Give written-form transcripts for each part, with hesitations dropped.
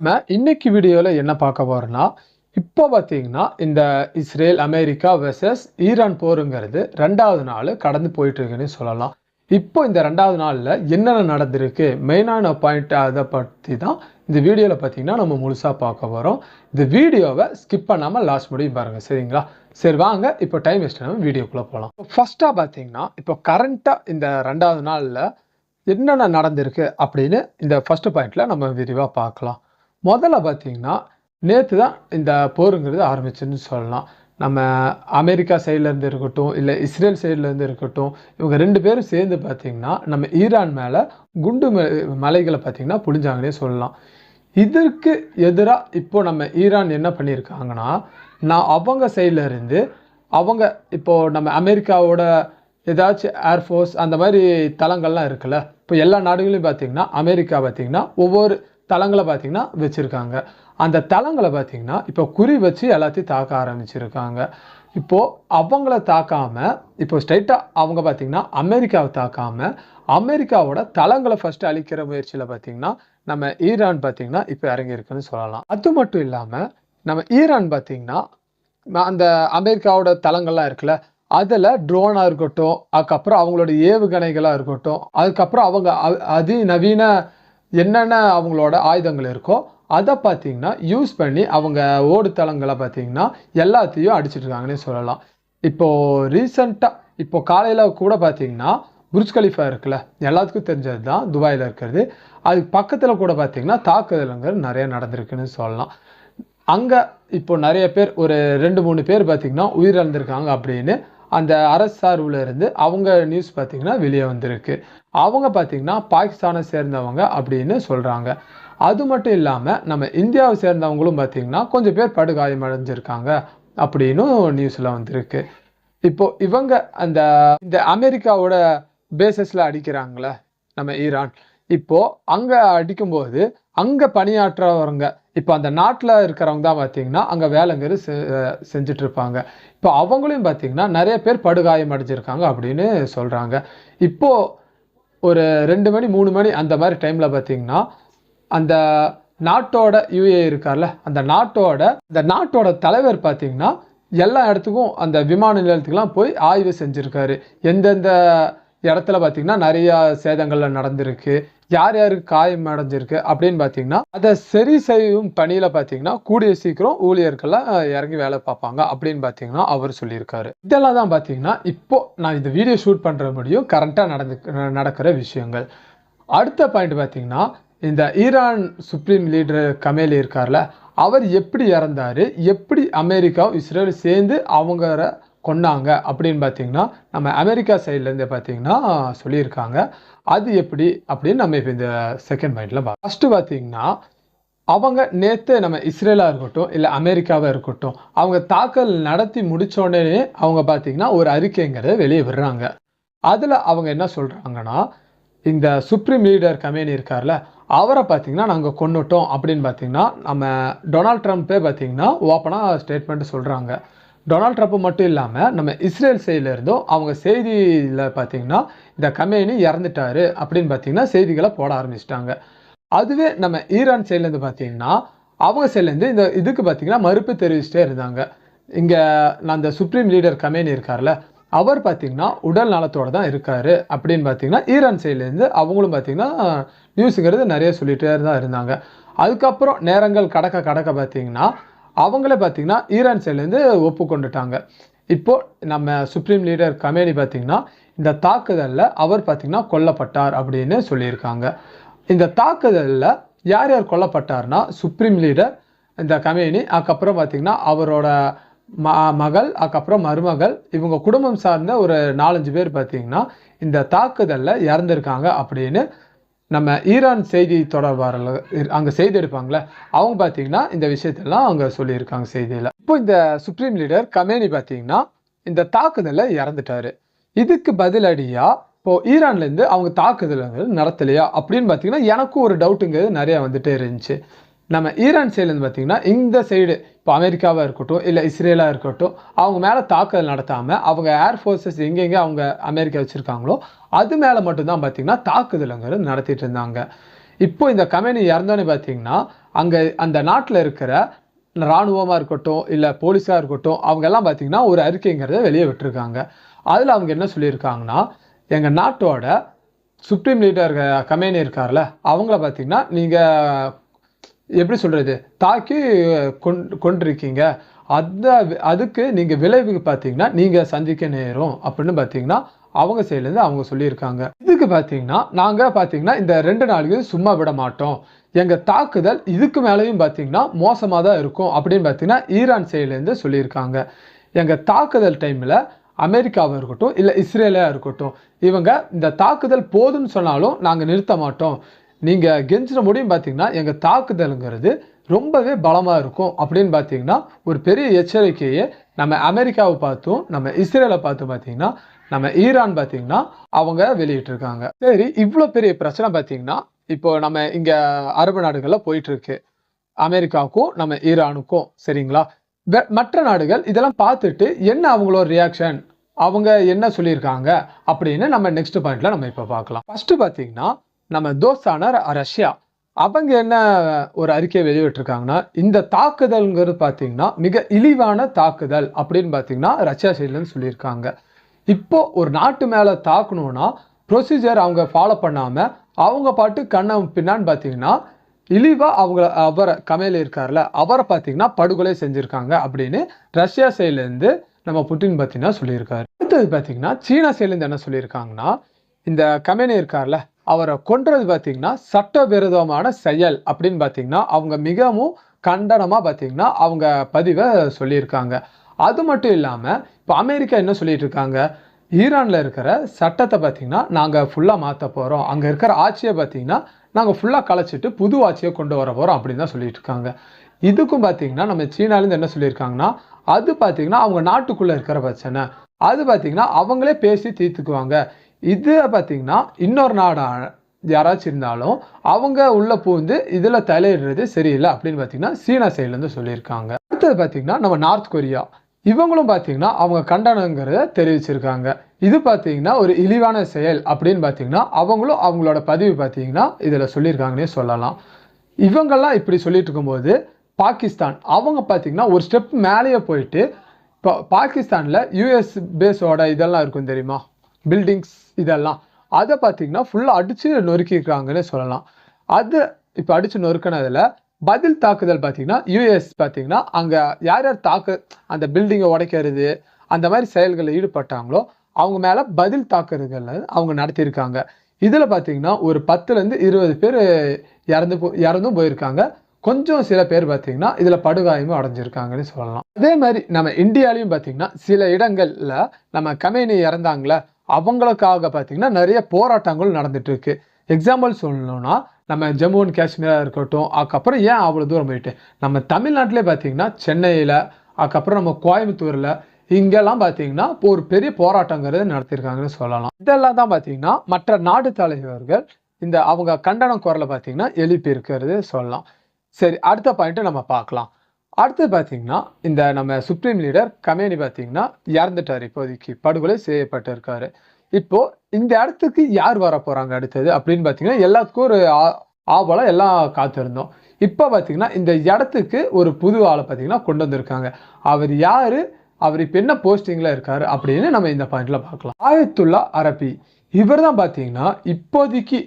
இன்னைக்கு வீடியோல என்ன பார்க்க போறோம்னா, இப்போ பார்த்தீங்கன்னா, இந்த இஸ்ரேல், அமெரிக்கா வெர்சஸ் ஈரான் போருங்கிறது 2வது நாள் கடந்து போயிட்டு இருக்குன்னு சொல்லலாம். இப்போ இந்த 2வது நாள்ல என்னென்ன நடந்திருக்கு? மெயினான பாயிண்ட் அத பத்தி தான் இந்த வீடியோல பார்த்தீங்கன்னா, நம்ம முழுசா பார்க்க போறோம். இந்த வீடியோவ ஸ்கிப் பண்ணாம லாஸ்ட் முடியும் பாருங்க. சரிங்களா? சரி வாங்க இப்போ டைம் வேஸ்ட் பண்ணாம வீடியோக்குள்ள போலாம். ஃபர்ஸ்ட்டா பார்த்தீங்கன்னா, இப்போ கரண்ட்டா இந்த 2வது நாள்ல என்னென்ன நடந்திருக்கு அப்படின்னு இந்த ஃபர்ஸ்ட் பாயிண்ட்ல நம்ம விரிவா பார்க்கலாம். முதல்ல பார்த்தீங்கன்னா, நேத்து தான் இந்த போருங்கிறது ஆரம்பிச்சுன்னு சொல்லலாம். நம்ம அமெரிக்கா சைட்ல இருந்து இருக்கட்டும், இல்ல இஸ்ரேல் சைட்ல இருந்து இருக்கட்டும், இவங்க 2 பேரும் சேர்ந்து பார்த்தீங்கன்னா, நம்ம ஈரான் மேல குண்டு மலைகள பார்த்தீங்கன்னா பொழிஞ்சாங்கன்னே சொல்லலாம். இதற்கு எதிரா இப்போ நம்ம ஈரான் என்ன பண்ணியிருக்காங்கன்னா, அவங்க சைட்ல இருந்து அவங்க இப்போ நம்ம அமெரிக்காவோட ஏதாச்சும் ஏர்ஃபோர்ஸ் அந்த மாரி தளங்கள்லாம் இருக்குல்ல. இப்போ எல்லா நாடுகளையும் பார்த்தீங்கன்னா, அமெரிக்கா பார்த்தீங்கன்னா, ஒவ்வொரு தளங்கள பார்த்தீங்கன்னா வச்சிருக்காங்க. அந்த தளங்கள பார்த்தீங்கன்னா, இப்போ குறி வச்சு எல்லாத்தையும் தாக்க ஆரம்பிச்சிருக்காங்க. இப்போ அவங்கள தாக்காம, இப்போ ஸ்ட்ரெயிட்டா அவங்க பார்த்தீங்கன்னா, அமெரிக்காவ தாக்காம, அமெரிக்காவோட தளங்கள ஃபர்ஸ்ட் அழிக்கிற முயற்சியில பார்த்தீங்கன்னா, நம்ம ஈரான் பார்த்தீங்கன்னா, இப்போ இறங்கியிருக்குன்னு சொல்லலாம். அது மட்டும் இல்லாம, நம்ம ஈரான் பார்த்தீங்கன்னா, அந்த அமெரிக்காவோட தளங்கள்லாம் இருக்குல்ல, அதுல ட்ரோனா இருக்கட்டும், அதுக்கப்புறம் அவங்களோட ஏவுகணைகளா இருக்கட்டும், அதுக்கப்புறம் அவங்க அதிநவீன என்னென்ன அவங்களோட ஆயுதங்கள் இருக்கோ, அத பார்த்தீங்கன்னா, யூஸ் பண்ணி அவங்க ஓடுதளங்கள பார்த்தீங்கன்னா, எல்லாத்தையும் அடிச்சிட்டு இருக்காங்கன்னே சொல்லலாம். இப்போ ரீசென்ட்டா இப்போ காலையில கூட பார்த்தீங்கன்னா, புர்ஜ் கலிஃபா இருக்குல்ல, எல்லாத்துக்கும் தெரிஞ்சது தான் துபாயில இருக்கிறது. அதுக்கு பக்கத்துல கூட பார்த்தீங்கன்னா, தாக்குதல்கள் நெறைய நடந்திருக்குன்னு சொல்லலாம். அங்க இப்போ நெறைய பேர் ஒரு 2, 3 பேர் பார்த்தீங்கன்னா, உயிரிழந்திருக்காங்க அப்படின்னு அந்த அரசு சார்புல இருந்து அவங்க நியூஸ் பார்த்தீங்கன்னா வெளிய வந்திருக்கு. அவங்க பார்த்தீங்கன்னா, பாகிஸ்தானை சேர்ந்தவங்க அப்படின்னு சொல்றாங்க. அது மட்டும் இல்லாம, நம்ம இந்தியாவை சேர்ந்தவங்களும் பார்த்தீங்கன்னா, கொஞ்சம் பேர் படுகாயம் அடைஞ்சிருக்காங்க அப்படின்னும் நியூஸ்ல வந்திருக்கு. இப்போ இவங்க இந்த அமெரிக்காவோட பேஸஸ்ல அடிக்கிறாங்கல்ல, நம்ம ஈரான். இப்போ அங்க அடிக்கும்போது, அங்க பணியாற்றவங்க இப்போ அந்த நாட்டுல இருக்கிறவங்க தான் பார்த்தீங்கன்னா, அங்க வேலைங்கிறது செஞ்சுட்டு இருப்பாங்க. இப்போ அவங்களையும் பார்த்தீங்கன்னா, நெறைய பேர் படுகாயம் அடைஞ்சிருக்காங்க அப்படின்னு சொல்றாங்க. இப்போ ஒரு 2 மணி, 3 மணி அந்த மாரி டைம்ல பார்த்தீங்கன்னா, அந்த நாட்டோட யுஏஇ இருக்கார்ல, அந்த நாட்டோட தலைவர் பார்த்தீங்கன்னா, எல்லா இடத்துக்கும் அந்த விமான நிலையத்துக்குலாம் போய் ஆய்வு செஞ்சிருக்காரு. எந்தெந்த இடத்துல பார்த்தீங்கன்னா, நெறைய சேதங்கள்லாம் நடந்திருக்கு. யார் யாருக்கு காயம் அடைஞ்சிருக்கு அப்படின்னு பார்த்தீங்கன்னா, அத சரி செய்யும் பணியில பார்த்தீங்கன்னா, கூடிய சீக்கிரம் ஊழியர்கள்லாம் இறங்கி வேலை பார்ப்பாங்க அப்படின்னு பார்த்தீங்கன்னா, அவர் சொல்லியிருக்காரு. இதெல்லாம் தான் பார்த்தீங்கன்னா, இப்போ நான் இந்த வீடியோ ஷூட் பண்ற முடியும் கரண்ட்டா நடக்கிற விஷயங்கள். அடுத்த பாயிண்ட் பார்த்தீங்கன்னா, இந்த ஈரான் சுப்ரீம் லீடர் கமேலி இருக்கார்ல, அவர் எப்படி இறந்தாரு? எப்படி அமெரிக்காவும், இஸ்ரேலும் சேர்ந்து அவங்கள கொன்னாங்க அப்படின்னு பார்த்தீங்கன்னா, நம்ம அமெரிக்கா சைட்லேருந்து பார்த்தீங்கன்னா சொல்லியிருக்காங்க. அது எப்படி அப்படின்னு நம்ம இப்போ இந்த செகண்ட் பாயிண்ட்ல பார்க்கலாம். ஃபர்ஸ்ட்டு பார்த்தீங்கன்னா, அவங்க நேத்து நம்ம இஸ்ரேலா இருக்கட்டும், இல்ல அமெரிக்காவா இருக்கட்டும், அவங்க தாக்கல் நடத்தி முடிச்ச உடனே அவங்க பார்த்தீங்கன்னா, ஒரு அறிக்கைங்கிறத வெளிய விடுறாங்க. அதுல அவங்க என்ன சொல்றாங்கன்னா, இந்த சுப்ரீம் லீடர் கமேனி இருக்கார்ல, அவர பார்த்தீங்கன்னா, நாங்க கொன்னுட்டோம் அப்படின்னு பார்த்தீங்கன்னா, நம்ம டொனால்ட் ட்ரம்ப்பே பார்த்தீங்கன்னா, ஓப்பனா ஸ்டேட்மெண்ட் சொல்றாங்க. டொனால்ட் ட்ரம்ப் மட்டும் இல்லாம, நம்ம இஸ்ரேல் சைட்ல இருந்தும் அவங்க செய்தியில பார்த்தீங்கன்னா, இந்த கமேனி இறந்துட்டாரு அப்படின்னு பார்த்தீங்கன்னா, செய்திகள போட ஆரம்பிச்சுட்டாங்க. அதுவே நம்ம ஈரான் சைட்லேருந்து பார்த்தீங்கன்னா, அவங்க சைட்லேருந்து இந்த இதுக்கு பார்த்தீங்கன்னா, மறுப்பு தெரிவிச்சுட்டே இருந்தாங்க. இங்க அந்த சுப்ரீம் லீடர் கமேனி இருக்கார்ல, அவர் பார்த்தீங்கன்னா, உடல் நலத்தோட தான் இருக்காரு அப்படின்னு பார்த்தீங்கன்னா, ஈரான் சைட்லேருந்து அவங்களும் பார்த்தீங்கன்னா, நியூஸுங்கிறது நெறைய சொல்லிட்டே தான் இருந்தாங்க. அதுக்கப்புறம் நேரங்கள் கடக்க பார்த்தீங்கன்னா, அவங்களே பார்த்தீங்கன்னா, ஈரான் சைட்லேருந்து ஒப்புக்கொண்டுட்டாங்க. இப்போ நம்ம சுப்ரீம் லீடர் கமேனி பார்த்தீங்கன்னா, இந்த தாக்குதல்ல அவர் பார்த்தீங்கன்னா கொல்லப்பட்டார் அப்படின்னு சொல்லியிருக்காங்க. இந்த தாக்குதல்ல யார் யார் கொல்லப்பட்டார்னா, சுப்ரீம் லீடர் இந்த கமேனி, அதுக்கப்புறம் பார்த்தீங்கன்னா, அவரோட மகள், அதுக்கப்புறம் மருமகள், இவங்க குடும்பம் சார்ந்த ஒரு 4, 5 பேர் பார்த்தீங்கன்னா, இந்த தாக்குதல்ல இறந்திருக்காங்க அப்படின்னு நம்ம ஈரான் செய்தி தொடர்பாளர்கள் அங்க செய்தி எடுப்பாங்கல்ல, அவங்க பார்த்தீங்கன்னா, இந்த விஷயத்தெல்லாம் அவங்க சொல்லியிருக்காங்க செய்தியில. இப்போ இந்த சுப்ரீம் லீடர் கமேனி பார்த்தீங்கன்னா, இந்த தாக்குதல்ல இறந்துட்டாரு. இதுக்கு பதிலடியா இப்போ ஈரான்லேருந்து அவங்க தாக்குதல்கள் நடத்தலையா அப்படின்னு பார்த்தீங்கன்னா, எனக்கும் ஒரு டவுட்டுங்கிறது நெறைய வந்துட்டே இருந்துச்சு. நம்ம ஈரான் சைட்லேருந்து பார்த்தீங்கன்னா, இந்த சைடு இப்போ அமெரிக்காவா இருக்கட்டும், இல்ல இஸ்ரேலா இருக்கட்டும், அவங்க மேல தாக்குதல் நடத்தாம, அவங்க ஏர் ஃபோர்ஸஸ் எங்கெங்க அவங்க அமெரிக்கா வச்சிருக்காங்களோ, அது மேல மட்டும் தான் பார்த்தீங்கன்னா, தாக்குதல்ங்கிறது நடத்திட்டு இருந்தாங்க. இப்போ இந்த கமேனி இறந்தோன்னே பார்த்தீங்கன்னா, அங்கே அந்த நாட்டில் இருக்கிற இராணுவமாக இருக்கட்டும் இல்லை போலீஸாக இருக்கட்டும் அவங்க எல்லாம் பார்த்தீங்கன்னா ஒரு அறிக்கைங்கிறத வெளியே விட்டுருக்காங்க. அதில் அவங்க என்ன சொல்லியிருக்காங்கன்னா, எங்கள் நாட்டோட சுப்ரீம் லீடர் கமேனி இருக்கார்ல அவங்கள பார்த்தீங்கன்னா நீங்கள் எப்படி சொல்கிறது தாக்கி கொண்டிருக்கீங்க, அதுக்கு நீங்கள் விளைவுக்கு பார்த்தீங்கன்னா நீங்கள் சந்திக்க நேரும் அப்படின்னு பார்த்தீங்கன்னா அவங்க சைட்லேருந்து அவங்க சொல்லியிருக்காங்க. இதுக்கு பார்த்தீங்கன்னா நாங்கள் பார்த்தீங்கன்னா இந்த 2 நாளுக்கு சும்மா விட மாட்டோம், எங்கள் தாக்குதல் இதுக்கு மேலேயும் பார்த்தீங்கன்னா மோசமாக தான் இருக்கும் அப்படின்னு பார்த்தீங்கன்னா ஈரான் சைட்லேருந்து சொல்லியிருக்காங்க. எங்கள் தாக்குதல் டைமில் அமெரிக்காவாக இருக்கட்டும் இல்லை இஸ்ரேலாக இருக்கட்டும் இவங்க இந்த தாக்குதல் போதும்னு சொன்னாலும் நாங்கள் நிறுத்த மாட்டோம், நீங்கள் கெஞ்சின முடியும் பார்த்தீங்கன்னா எங்கள் தாக்குதலுங்கிறது ரொம்பவே பலமாக இருக்கும் அப்படின்னு பார்த்தீங்கன்னா ஒரு பெரிய எச்சரிக்கையை நம்ம அமெரிக்காவை பார்த்தும் நம்ம இஸ்ரேலை பார்த்து பார்த்தீங்கன்னா நம்ம ஈரான் பார்த்தீங்கன்னா அவங்க வெளியிட்டிருக்காங்க. சரி, இவ்வளோ பெரிய பிரச்சனை பார்த்தீங்கன்னா இப்போ நம்ம இங்கே அரபு நாடுகளில் போயிட்டு இருக்கு, அமெரிக்காவுக்கும் நம்ம ஈரானுக்கும். சரிங்களா, மற்ற நாடுகள் இதெல்லாம் பார்த்துட்டு என்ன அவங்களோட ரியாக்ஷன், அவங்க என்ன சொல்லியிருக்காங்க அப்படின்னு நம்ம நெக்ஸ்ட் பாயிண்ட்ல நம்ம இப்போ பார்க்கலாம். ஃபர்ஸ்ட் பார்த்தீங்கன்னா நம்ம தோஸ்தான ரஷ்யா அவங்க என்ன ஒரு அறிக்கையை வெளியிட்டிருக்காங்கன்னா, இந்த தாக்குதல்ங்கிறது பார்த்தீங்கன்னா மிக இழிவான தாக்குதல் அப்படின்னு பார்த்தீங்கன்னா ரஷ்யா சைட்லேருந்து சொல்லியிருக்காங்க. இப்போ ஒரு நாட்டு மேலே தாக்கணும்னா ப்ரொசீஜர் அவங்க ஃபாலோ பண்ணாமல் அவங்க பாட்டு கண்ணை பின்னான்னு பார்த்தீங்கன்னா இழிவாக அவரை கமேலி இருக்கார்ல அவரை பார்த்தீங்கன்னா படுகொலை செஞ்சுருக்காங்க அப்படின்னு ரஷ்யா சைட்லேருந்து நம்ம புட்டின் பார்த்தீங்கன்னா சொல்லியிருக்காரு. அடுத்தது பார்த்தீங்கன்னா சீனா சைட்லேருந்து என்ன சொல்லியிருக்காங்கன்னா, இந்த கமேனி இருக்கார்ல அவரை கொன்றது பார்த்தீங்கன்னா சட்டவிரோதமான செயல் அப்படின்னு பார்த்தீங்கன்னா அவங்க மிகவும் கண்டனமாக பார்த்தீங்கன்னா அவங்க பதிவை சொல்லியிருக்காங்க. அது மட்டும் இல்லாமல் இப்போ அமெரிக்கா என்ன சொல்லிட்டு இருக்காங்க, ஈரானில் இருக்கிற சட்டத்தை பார்த்தீங்கன்னா நாங்கள் ஃபுல்லாக மாற்ற போகிறோம், அங்கே இருக்கிற ஆட்சியை பார்த்தீங்கன்னா நாங்கள் ஃபுல்லாக கலைச்சிட்டு புது ஆட்சியை கொண்டு வர போகிறோம் அப்படின்னு தான் சொல்லிட்டு இருக்காங்க. இதுக்கும் பார்த்தீங்கன்னா நம்ம சீனாலேருந்து என்ன சொல்லியிருக்காங்கன்னா, அது பார்த்தீங்கன்னா அவங்க நாட்டுக்குள்ளே இருக்கிற பிரச்சனை, அது பார்த்தீங்கன்னா அவங்களே பேசி தீர்த்துக்குவாங்க, இது பார்த்தீங்கன்னா இன்னொரு நாடாக யாராச்சும் இருந்தாலும் அவங்க உள்ள பூந்து இதில் தலையிடுறது சரியில்லை அப்படின்னு பார்த்தீங்கன்னா சீனா சைட்லேருந்து சொல்லியிருக்காங்க. அடுத்தது பார்த்தீங்கன்னா நம்ம நார்த் கொரியா இவங்களும் பார்த்தீங்கன்னா அவங்க கண்டனங்கிறத தெரிவிச்சிருக்காங்க. இது பார்த்தீங்கன்னா ஒரு இழிவான செயல் அப்படின்னு பார்த்தீங்கன்னா அவங்களும் அவங்களோட பதிவு பார்த்தீங்கன்னா இதில் சொல்லியிருக்காங்கன்னே சொல்லலாம். இவங்கெல்லாம் இப்படி சொல்லிட்டு இருக்கும்போது பாகிஸ்தான் அவங்க பார்த்தீங்கன்னா ஒரு ஸ்டெப் மேலேயே போயிட்டு இப்போ பாகிஸ்தானில் யூஎஸ் பேஸோட இதெல்லாம் இருக்கும் தெரியுமா, பில்டிங்ஸ் இதெல்லாம், அதை பார்த்தீங்கன்னா ஃபுல்லாக அடித்து நொறுக்கியிருக்காங்கன்னே சொல்லலாம். அது இப்போ அடித்து நொறுக்கினதில் பதில் தாக்குதல் பார்த்தீங்கன்னா யூஎஸ் பார்த்தீங்கன்னா அங்கே யார் யார் அந்த பில்டிங்கை உடைக்கிறது அந்த மாதிரி செயல்களில் ஈடுபட்டாங்களோ அவங்க மேலே பதில் தாக்குதல்கள் அவங்க நடத்தியிருக்காங்க. இதில் பார்த்தீங்கன்னா ஒரு 10லேருந்து 20 பேர் இறந்தும் போயிருக்காங்க, கொஞ்சம் சில பேர் பார்த்தீங்கன்னா இதில் படுகாயமும் அடைஞ்சிருக்காங்கன்னு சொல்லலாம். அதே மாதிரி நம்ம இந்தியாலையும் பார்த்தீங்கன்னா சில இடங்களில் நம்ம கமேனி இறந்தாங்களே அவங்களுக்காக பார்த்தீங்கன்னா நிறைய போராட்டங்கள் நடந்துட்டு இருக்கு. எக்ஸாம்பிள் சொல்லணும்னா நம்ம ஜம்மு அண்ட் காஷ்மீராக இருக்கட்டும், அதுக்கப்புறம் ஏன் அவ்வளோ தூரம் போயிட்டு நம்ம தமிழ்நாட்டிலே பார்த்தீங்கன்னா சென்னையில், அதுக்கப்புறம் நம்ம கோயம்புத்தூரில் இங்கெல்லாம் பார்த்தீங்கன்னா ஒரு பெரிய போராட்டங்கிறது நடத்தியிருக்காங்கன்னு சொல்லலாம். இதெல்லாம் தான் பார்த்தீங்கன்னா மற்ற நாடு தலைவர்கள் இந்த அவங்க கண்டன குரலை பார்த்தீங்கன்னா எழுப்பி இருக்கிறது சொல்லலாம். சரி, அடுத்த பாயிண்ட்டை நம்ம பார்க்கலாம். அடுத்து பார்த்தீங்கன்னா இந்த நம்ம சுப்ரீம் லீடர் கமேனி பார்த்தீங்கன்னா இறந்துட்டார், இப்போதைக்கு படுகொலை செய்யப்பட்டிருக்காரு. இப்போ இந்த இடத்துக்கு யார் வர போறாங்க அடுத்தது அப்படின்னு பார்த்தீங்கன்னா எல்லாத்துக்கும் ஒரு ஆவலம் எல்லாம் காத்திருந்தோம். இப்போ பார்த்தீங்கன்னா இந்த இடத்துக்கு ஒரு புது ஆளை பார்த்தீங்கன்னா கொண்டு வந்திருக்காங்க. அவர் யாரு, அவர் இப்போ என்ன போஸ்டிங்கில் இருக்காரு அப்படின்னு நம்ம இந்த பாயிண்ட்ல பார்க்கலாம். ஆயத்துல்லா அரபி இவர் தான் பார்த்தீங்கன்னா இப்போதைக்கு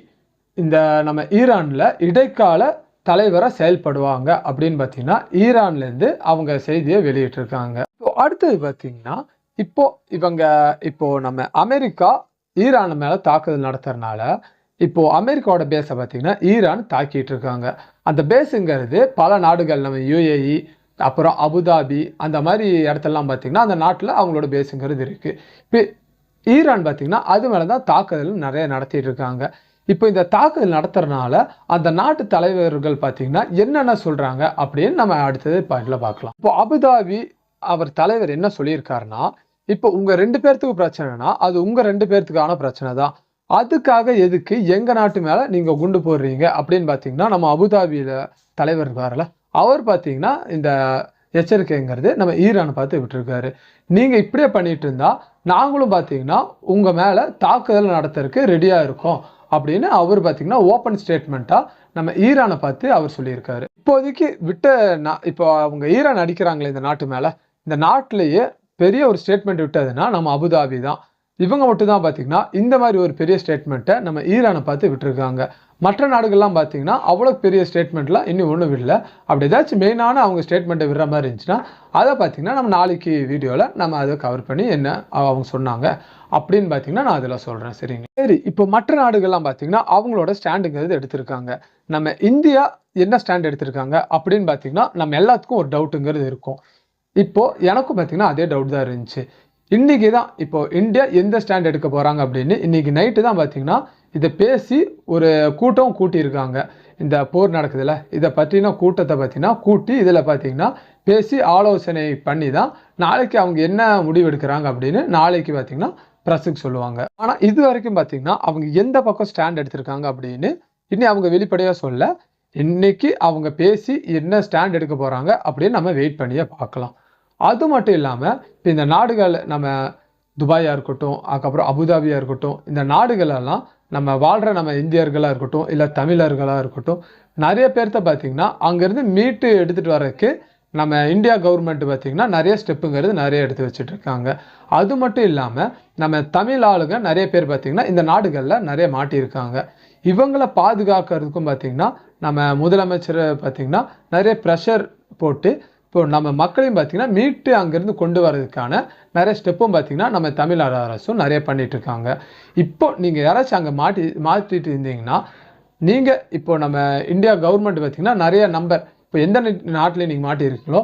இந்த நம்ம ஈரானில் இடைக்கால தலைவராக செயல்படுவாங்க அப்படின்னு பார்த்தீங்கன்னா ஈரான்லேருந்து அவங்க செய்தியை வெளியிட்டிருக்காங்க. இப்போ அடுத்தது பார்த்தீங்கன்னா இப்போ நம்ம அமெரிக்கா ஈரான் மேலே தாக்குதல் நடத்துறதுனால இப்போ அமெரிக்காவோட பேஸை பார்த்தீங்கன்னா ஈரான் தாக்கிட்டு இருக்காங்க. அந்த பேஸுங்கிறது பல நாடுகள் நம்ம யுஏஇ அப்புறம் அபுதாபி அந்த மாதிரி இடத்துலலாம் பார்த்தீங்கன்னா அந்த நாட்டில் அவங்களோட பேஸுங்கிறது இருக்குது. இப்போ ஈரான் பார்த்தீங்கன்னா அது மேலே தான் தாக்குதல் நிறைய நடத்திட்டு இருக்காங்க. இப்போ இந்த தாக்குதல் நடத்துறதுனால அந்த நாட்டு தலைவர்கள் பார்த்தீங்கன்னா என்னென்ன சொல்கிறாங்க அப்படின்னு நம்ம அடுத்தது பாயிண்ட்ல பார்க்கலாம். இப்போ அபுதாபி அவர் தலைவர் என்ன சொல்லியிருக்காருன்னா, இப்போ உங்கள் 2 பேர்த்துக்கு பிரச்சனைனா அது உங்கள் 2 பேர்த்துக்கான பிரச்சனை தான், அதுக்காக எதுக்கு எங்கள் நாட்டு மேலே நீங்கள் குண்டு போடுறீங்க அப்படின்னு பார்த்தீங்கன்னா நம்ம அபுதாபியில் தலைவர் இருக்கார்ல அவர் பார்த்தீங்கன்னா இந்த எச்சரிக்கைங்கிறது நம்ம ஈரானை பார்த்து விட்டுருக்காரு. நீங்கள் இப்படியே பண்ணிட்டு இருந்தா நாங்களும் பார்த்தீங்கன்னா உங்கள் மேலே தாக்குதல் நடத்துறதுக்கு ரெடியாக இருக்கோம் அப்படின்னு அவர் பார்த்தீங்கன்னா ஓப்பன் ஸ்டேட்மெண்ட்டாக நம்ம ஈரானை பார்த்து அவர் சொல்லியிருக்காரு. இப்போதைக்கு இப்போ அவங்க ஈரான் அடிக்கிறாங்களே இந்த நாட்டு மேலே, இந்த நாட்டிலேயே பெரிய ஒரு ஸ்டேட்மெண்ட் விட்டதுன்னா நம்ம அபுதாபி தான். இவங்க மட்டும் தான் பார்த்தீங்கன்னா இந்த மாதிரி ஒரு பெரிய ஸ்டேட்மெண்ட்டை நம்ம ஈரானை பார்த்து விட்டுருக்காங்க. மற்ற நாடுகள்லாம் பார்த்தீங்கன்னா அவ்வளோ பெரிய ஸ்டேட்மெண்ட்லாம் இன்னும் ஒன்றும் விடல. அப்படி ஏதாச்சும் மெயினான அவங்க ஸ்டேட்மெண்ட்டை விடுற மாதிரி இருந்துச்சுன்னா அதை பார்த்தீங்கன்னா நம்ம நாளைக்கு வீடியோவில் நம்ம அதை கவர் பண்ணி என்ன அவங்க சொன்னாங்க அப்படின்னு பார்த்தீங்கன்னா நான் அதில் சொல்கிறேன். சரிங்க. சரி, இப்போ மற்ற நாடுகள்லாம் பார்த்தீங்கன்னா அவங்களோட ஸ்டாண்டுங்கிறது எடுத்திருக்காங்க. நம்ம இந்தியா என்ன ஸ்டாண்ட் எடுத்திருக்காங்க அப்படின்னு பார்த்தீங்கன்னா நம்ம எல்லாத்துக்கும் ஒரு டவுட்டுங்கிறது இருக்கும். இப்போ எனக்கும் பார்த்தீங்கன்னா அதே டவுட் தான் இருந்துச்சு. இன்னைக்கு தான் இப்போ இந்தியா எந்த ஸ்டாண்ட் எடுக்க போகிறாங்க அப்படின்னு இன்னைக்கு நைட்டு தான் பார்த்தீங்கன்னா இதை பேசி ஒரு கூட்டம் கூட்டியிருக்காங்க. இந்த போர் நடக்குதுல்ல, இதை பற்றின கூட்டத்தை பார்த்தீங்கன்னா கூட்டி இதில் பார்த்தீங்கன்னா பேசி ஆலோசனை பண்ணி தான் நாளைக்கு அவங்க என்ன முடிவு எடுக்கிறாங்க அப்படின்னு நாளைக்கு பார்த்தீங்கன்னா ப்ரெஸ்ஸுக்கு சொல்லுவாங்க. ஆனால் இது வரைக்கும் பார்த்தீங்கன்னா அவங்க எந்த பக்கம் ஸ்டாண்ட் எடுத்திருக்காங்க அப்படின்னு இன்னும் அவங்க வெளிப்படையாக சொல்ல. இன்னைக்கு அவங்க பேசி என்ன ஸ்டாண்ட் எடுக்க போகிறாங்க அப்படின்னு நம்ம வெயிட் பண்ணியே பார்க்கலாம். அது மட்டும் இல்லாமல் இப்போ இந்த நாடுகள் நம்ம துபாயாக இருக்கட்டும், அதுக்கப்புறம் அபுதாபியாக இருக்கட்டும், இந்த நாடுகளெல்லாம் நம்ம வாழ்கிற நம்ம இந்தியர்களாக இருக்கட்டும், இல்லை தமிழர்களாக இருக்கட்டும், நிறைய பேர்த்த பார்த்திங்கன்னா அங்கேருந்து மீட்டு எடுத்துகிட்டு வர்றதுக்கு நம்ம இந்தியா கவர்மெண்ட் பார்த்திங்கன்னா நிறைய ஸ்டெப்புங்கிறது நிறைய எடுத்து வச்சுட்டு இருக்காங்க. அது மட்டும் இல்லாமல் நம்ம தமிழ் ஆளுங்க நிறைய பேர் பார்த்திங்கன்னா இந்த நாடுகளில் நிறைய மாட்டியிருக்காங்க. இவங்களை பாதுகாக்கிறதுக்கும் பார்த்திங்கன்னா நம்ம முதலமைச்சர் பார்த்திங்கன்னா நிறைய ப்ரெஷர் போட்டு இப்போ நம்ம மக்களையும் பார்த்தீங்கன்னா மீட்டு அங்கேருந்து கொண்டு வரதுக்கான நிறைய ஸ்டெப்பும் பார்த்தீங்கன்னா நம்ம தமிழ்நாடு அரசும் நிறைய பண்ணிட்டு இருக்காங்க. இப்போ நீங்கள் யாராச்சும் அங்கே மாற்றிட்டு இருந்தீங்கன்னா நீங்கள் இப்போ நம்ம இந்தியா கவர்மெண்ட் பார்த்தீங்கன்னா நிறைய நம்பர் இப்போ எந்த நாட்டில் நீங்கள் மாட்டியிருக்கீங்களோ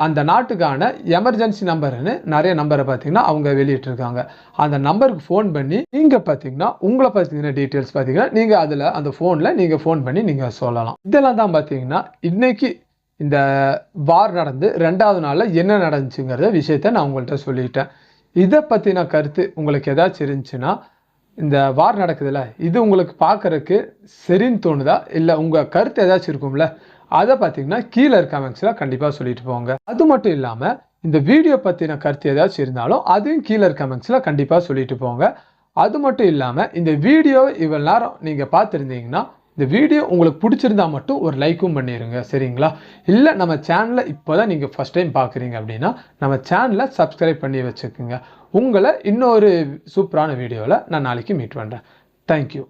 அந்த நாட்டுக்கான எமர்ஜென்சி நம்பர்னு நிறைய நம்பரை பார்த்தீங்கன்னா அவங்க வெளியிட்டிருக்காங்க. அந்த நம்பருக்கு ஃபோன் பண்ணி நீங்கள் பார்த்தீங்கன்னா உங்களை பார்த்தீங்கன்னா டீட்டெயில்ஸ் பார்த்தீங்கன்னா நீங்கள் அதில் அந்த ஃபோனில் நீங்கள் ஃபோன் பண்ணி நீங்கள் சொல்லலாம். இதெல்லாம் தான் பார்த்தீங்கன்னா இன்னைக்கு இந்த வார் நடந்து 2வது நாளில் என்ன நடந்துச்சுங்கிறத விஷயத்த நான் உங்கள்கிட்ட சொல்லிட்டேன். இதை பற்றின கருத்து உங்களுக்கு ஏதாச்சும் இருந்துச்சுன்னா, இந்த வார் நடக்குதுல்ல, இது உங்களுக்கு பார்க்குறதுக்கு சரின்னு தோணுதா, இல்லை உங்கள் கருத்து ஏதாச்சும் இருக்கும்ல, அதை பார்த்தீங்கன்னா கீழே கமெண்ட்ஸில் கண்டிப்பாக சொல்லிட்டு போங்க. அது மட்டும் இல்லாமல் இந்த வீடியோ பற்றின கருத்து ஏதாச்சும் இருந்தாலும் அதையும் கீழே கமெண்ட்ஸில் கண்டிப்பாக சொல்லிட்டு போங்க. அது மட்டும் இல்லாமல் இந்த வீடியோவை இவ்வளோ நேரம் நீங்கள் பார்த்துருந்தீங்கன்னா இந்த வீடியோ உங்களுக்கு பிடிச்சிருந்தா மட்டும் ஒரு லைக்கும் பண்ணிடுங்க. சரிங்களா? இல்லை நம்ம சேனலை இப்போ தான் நீங்கள் ஃபஸ்ட் டைம் பார்க்குறீங்க அப்படின்னா நம்ம சேனலை சப்ஸ்கிரைப் பண்ணி வச்சுக்கோங்க. உங்களை இன்னொரு சூப்பரான வீடியோவில் நான் நாளைக்கு மீட் பண்ணுறேன். தேங்க்யூ.